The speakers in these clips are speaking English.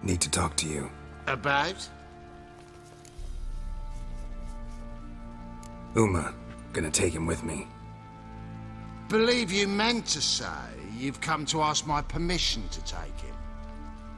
Need to talk to you. About? Uma. Gonna take him with me. Believe you meant to say you've come to ask my permission to take him.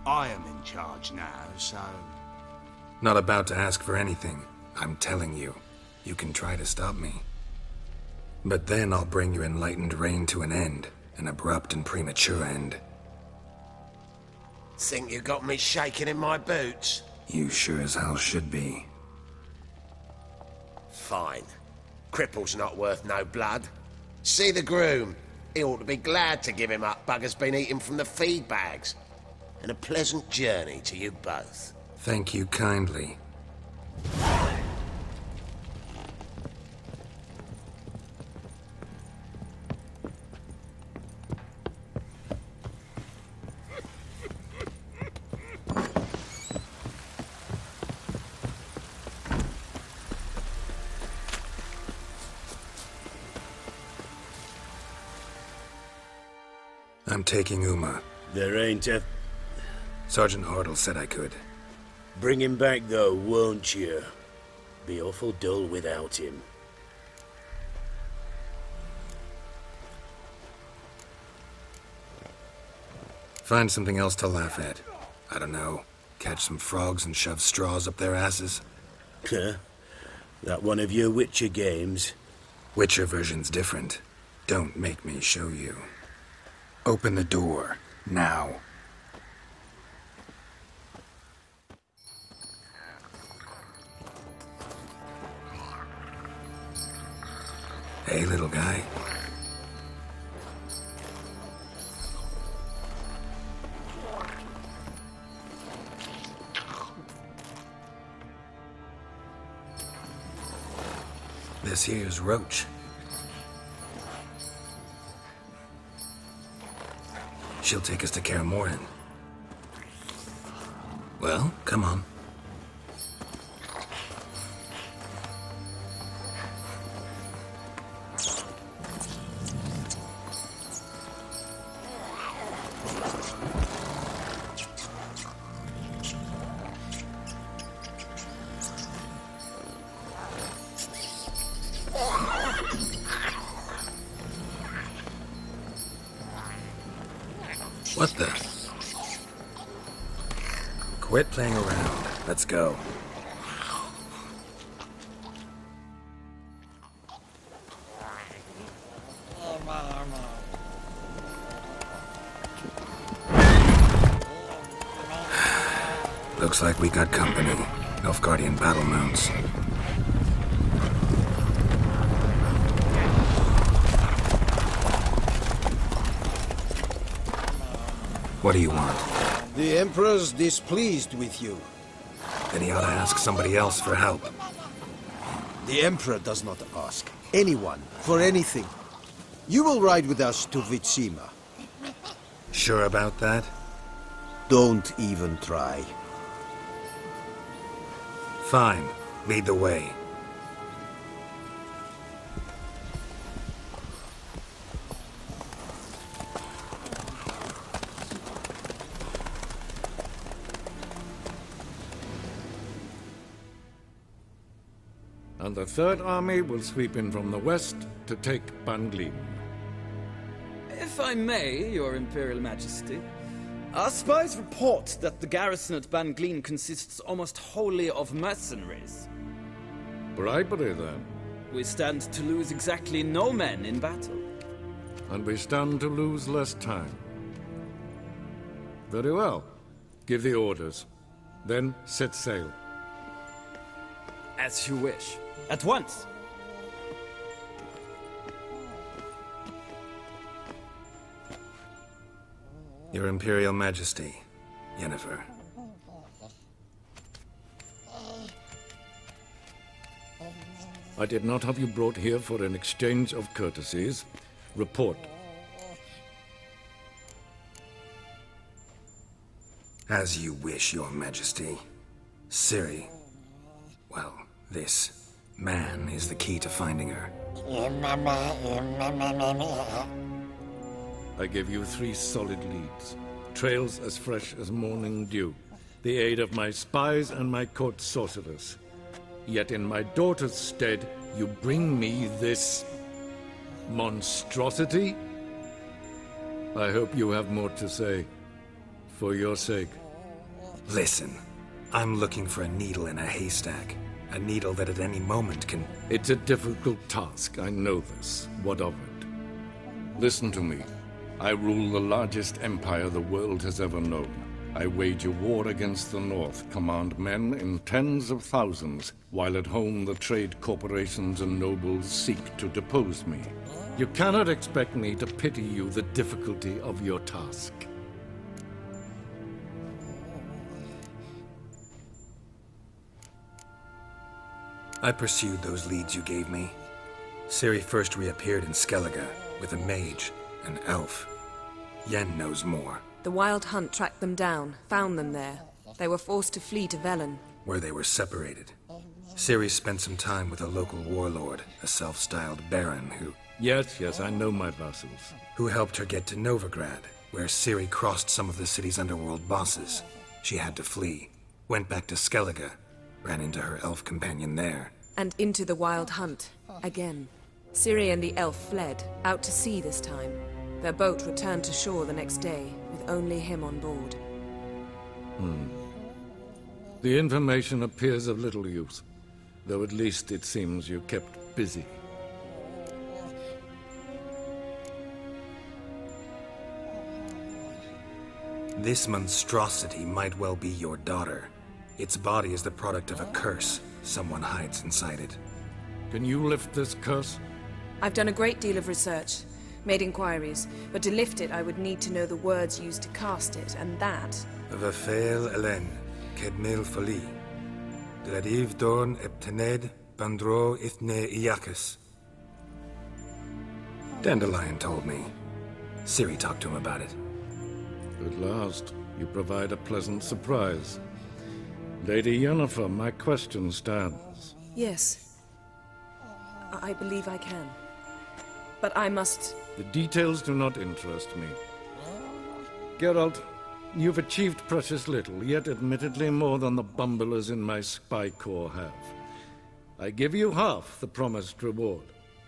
I am in charge now, so... Not about to ask for anything. I'm telling you. You can try to stop me. But then I'll bring your enlightened reign to an end. An abrupt and premature end. Think you got me shaking in my boots? You sure as hell should be. Fine. Cripple's not worth no blood. See the groom. He ought to be glad to give him up. Bugger's been eating from the feed bags. And a pleasant journey to you both. Thank you kindly. I'm taking Uma. There ain't a... Sergeant Hartle said I could. Bring him back though, won't you? Be awful dull without him. Find something else to laugh at. I don't know. Catch some frogs and shove straws up their asses. Huh? That one of your Witcher games? Witcher version's different. Don't make me show you. Open the door. Now. Hey, little guy. This here's Roach. She'll take us to Kaer Morhen. Well, come on. What the? Quit playing around. Let's go. Looks like we got company. Nilfgaardian battle mounts. What do you want? The Emperor's displeased with you. Then he ought to ask somebody else for help. The Emperor does not ask anyone for anything. You will ride with us to Vitsima. Sure about that? Don't even try. Fine. Lead the way. And the Third Army will sweep in from the west to take Banglin. If I may, Your Imperial Majesty, our spies report that the garrison at Banglin consists almost wholly of mercenaries. Bribery, then. We stand to lose exactly no men in battle. And we stand to lose less time. Very well. Give the orders. Then set sail. As you wish. At once! Your Imperial Majesty, Yennefer. I did not have you brought here for an exchange of courtesies. Report. As you wish, Your Majesty. Ciri. Well, this man is the key to finding her. I give you 3 solid leads. Trails as fresh as morning dew. the aid of my spies and my court sorcerers. Yet in my daughter's stead, you bring me this monstrosity? I hope you have more to say, for your sake. Listen, I'm looking for a needle in a haystack. A needle that at any moment can... It's a difficult task, I know this. What of it? Listen to me. I rule the largest empire the world has ever known. I wage a war against the North, command men in tens of thousands, while at home the trade corporations and nobles seek to depose me. You cannot expect me to pity you the difficulty of your task. I pursued those leads you gave me. Ciri first reappeared in Skellige with a mage, an elf. Yen knows more. The Wild Hunt tracked them down, found them there. They were forced to flee to Velen. Where they were separated. Ciri spent some time with a local warlord, a self-styled baron who... Yes, I know my vassals. Who helped her get to Novigrad, where Ciri crossed some of the city's underworld bosses. She had to flee. Went back to Skellige. Ran into her elf companion there. And into the Wild Hunt, again. Ciri and the elf fled, out to sea this time. Their boat returned to shore the next day, with only him on board. The information appears of little use, though at least it seems you kept busy. This monstrosity might well be your daughter. Its body is the product of a curse. Someone hides inside it. Can you lift this curse? I've done a great deal of research, made inquiries, but to lift it I would need to know the words used to cast it, and that... Vafel Elen, Kedmil Foli. Dradiv Dorn Eptened, Bandro Ithne Iacus. Dandelion told me. Ciri talked to him about it. At last, you provide a pleasant surprise. Lady Yennefer, my question stands. Yes. I believe I can. But I must... The details do not interest me. Geralt, you've achieved precious little, yet admittedly more than the bumblers in my spy corps have. I give you half the promised reward.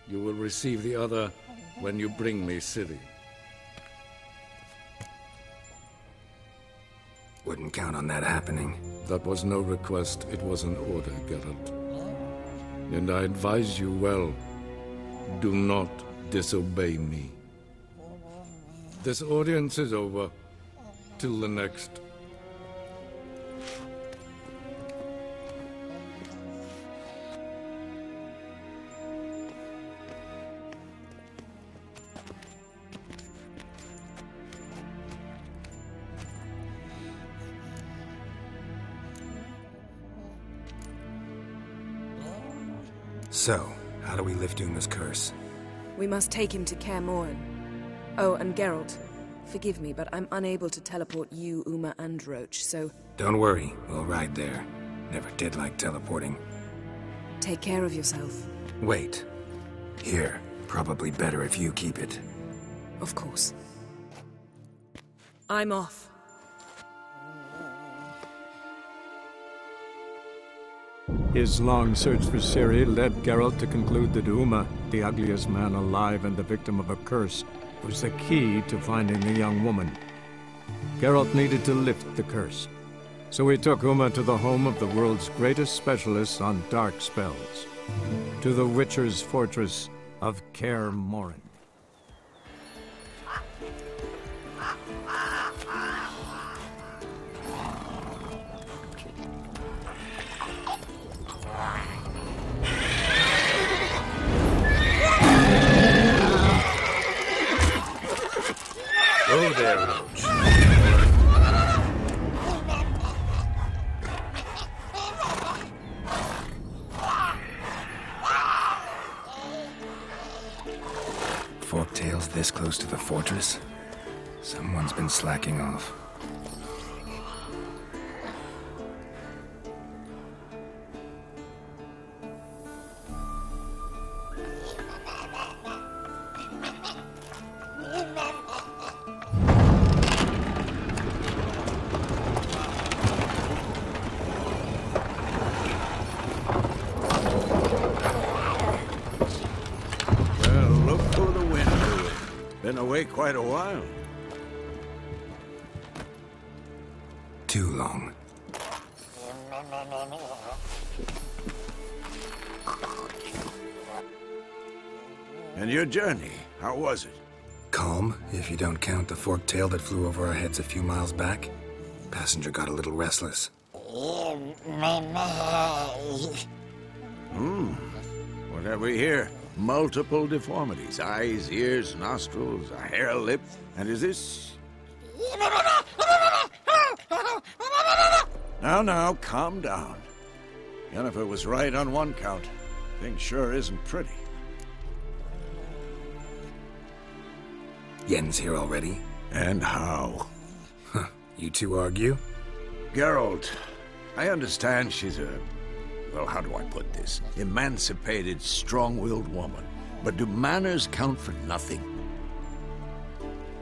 You will receive the other when you bring me Ciri. Wouldn't count on that happening. That was no request, it was an order, Geralt. And I advise you well, do not disobey me. This audience is over. Till the next. So, how do we lift Uma's curse? We must take him to Kaer Morhen. Oh, and Geralt, forgive me, but I'm unable to teleport you, Uma, and Roach, so... Don't worry, we'll ride there. Never did like teleporting. Take care of yourself. Wait. Here, probably better if you keep it. Of course. I'm off. His long search for Ciri led Geralt to conclude that Uma, the ugliest man alive and the victim of a curse, was the key to finding the young woman. Geralt needed to lift the curse, so he took Uma to the home of the world's greatest specialists on dark spells, to the Witcher's fortress of Kaer Morhen. Oh there, Roach. Forktails this close to the fortress? Someone's been slacking off. quite a while. Too long. And your journey, how was it? Calm, if you don't count the forked tail that flew over our heads a few miles back. Passenger got a little restless. What have we here? Multiple deformities. Eyes, ears, nostrils, a hair lip. And is this... Now, calm down. Yennefer was right on one count. Thing sure isn't pretty. Yen's here already? And how? Huh. You two argue? Geralt, I understand she's a... well, how do I put this? Emancipated, strong-willed woman. But do manners count for nothing?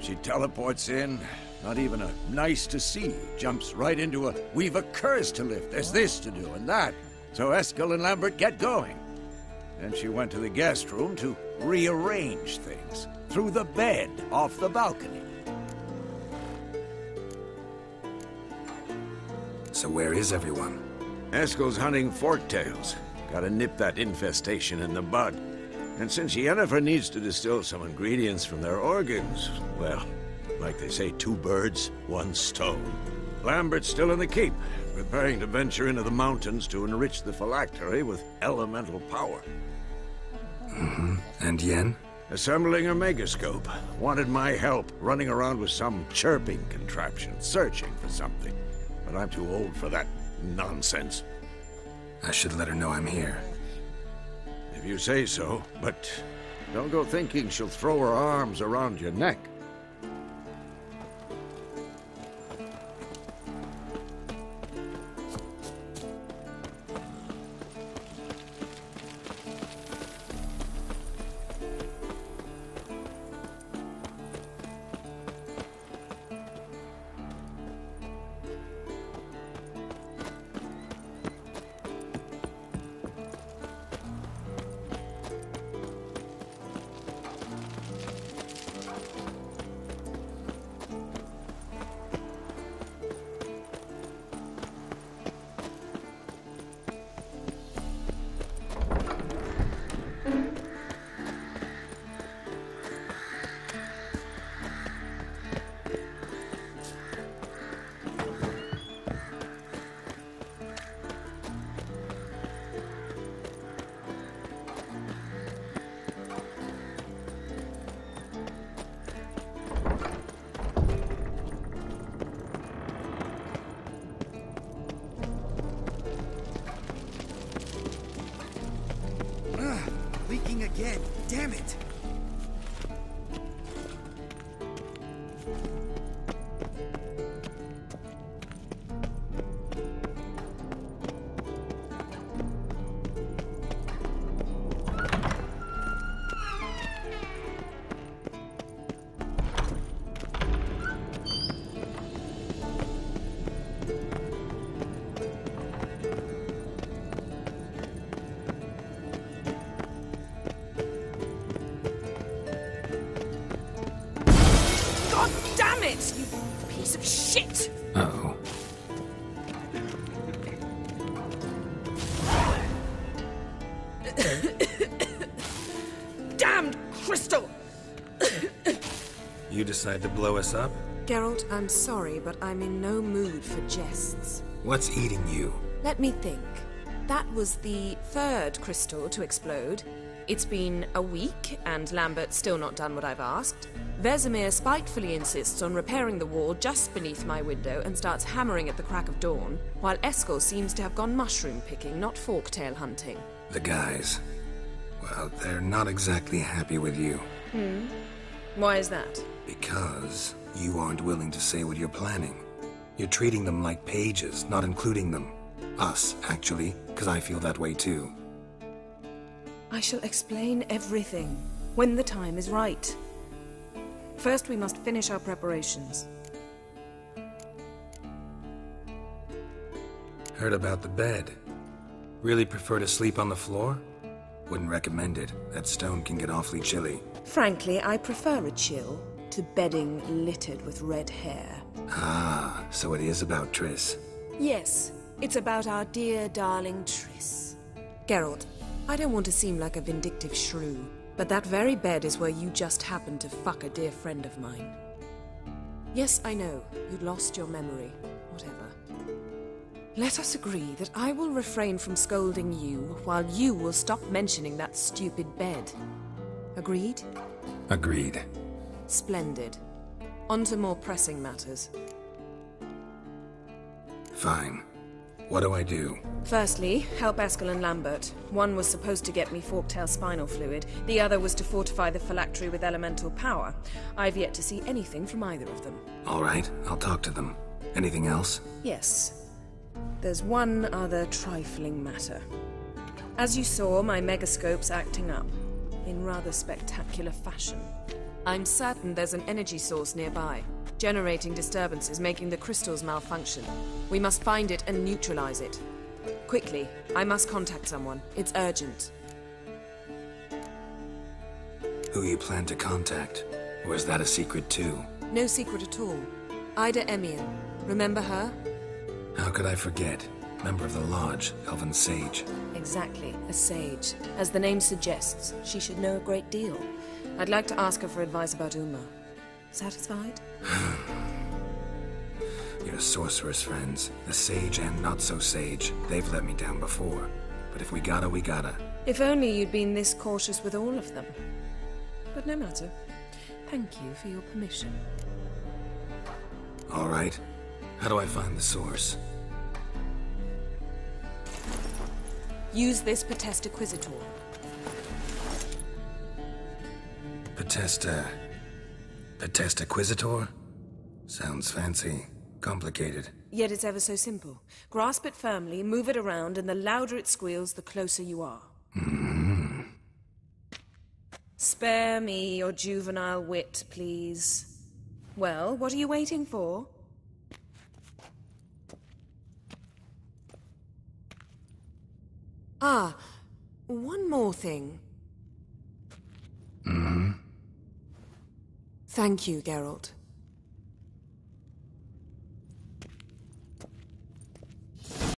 She teleports in, not even a nice to see, jumps right into a we've a curse to lift, there's this to do and that. So Eskel and Lambert get going. Then she went to the guest room to rearrange things. Through the bed, off the balcony. So where is everyone? Eskel's hunting forktails. Gotta nip that infestation in the bud. And since Yennefer needs to distill some ingredients from their organs, well, like they say, 2 birds, 1 stone. Lambert's still in the keep, preparing to venture into the mountains to enrich the phylactery with elemental power. And Yen? Assembling a megascope. Wanted my help, running around with some chirping contraption, searching for something. But I'm too old for that nonsense. I should let her know I'm here. If you say so, but don't go thinking she'll throw her arms around your neck. Leaking again. Damn it! Damn it, you piece of shit! Uh-oh. Damned crystal! You decide to blow us up? Geralt, I'm sorry, but I'm in no mood for jests. What's eating you? Let me think. That was the 3rd crystal to explode. It's been a week, and Lambert's still not done what I've asked. Vesemir spitefully insists on repairing the wall just beneath my window and starts hammering at the crack of dawn, while Eskel seems to have gone mushroom picking, not forktail hunting. The guys. Well, they're not exactly happy with you. Why is that? Because you aren't willing to say what you're planning. You're treating them like pages, not including them. Us, actually, because I feel that way too. I shall explain everything, when the time is right. First, we must finish our preparations. Heard about the bed. Really prefer to sleep on the floor? Wouldn't recommend it. That stone can get awfully chilly. Frankly, I prefer a chill. to bedding littered with red hair. Ah, so it is about Triss. Yes, it's about our dear darling Triss. Geralt, I don't want to seem like a vindictive shrew, but that very bed is where you just happened to fuck a dear friend of mine. Yes, I know, you'd lost your memory. Whatever. Let us agree that I will refrain from scolding you, while you will stop mentioning that stupid bed. Agreed? Agreed. Splendid. On to more pressing matters. Fine. What do I do? Firstly, help Eskel and Lambert. One was supposed to get me forktail spinal fluid, the other was to fortify the phylactery with elemental power. I've yet to see anything from either of them. All right, I'll talk to them. Anything else? Yes. There's one other trifling matter. As you saw, my megascope's acting up, in rather spectacular fashion. I'm certain there's an energy source nearby, generating disturbances, making the crystals malfunction. We must find it and neutralize it. Quickly, I must contact someone. It's urgent. Who you plan to contact? Or is that a secret too? No secret at all. Ida Emian. Remember her? How could I forget? Member of the Lodge, Elven Sage. Exactly, a sage. As the name suggests, she should know a great deal. I'd like to ask her for advice about Uma. Satisfied? Your sorceress friends, the sage and not-so-sage, they've let me down before. But if we gotta, we gotta. If only you'd been this cautious with all of them. But no matter. Thank you for your permission. All right. How do I find the source? Use this Potesta Quisitor. Potesta Quisitor? Sounds fancy. Complicated. Yet it's ever so simple. Grasp it firmly, move it around, and the louder it squeals, the closer you are. Mm-hmm. Spare me your juvenile wit, please. Well, what are you waiting for? Ah, one more thing. Mm-hmm. Thank you, Geralt.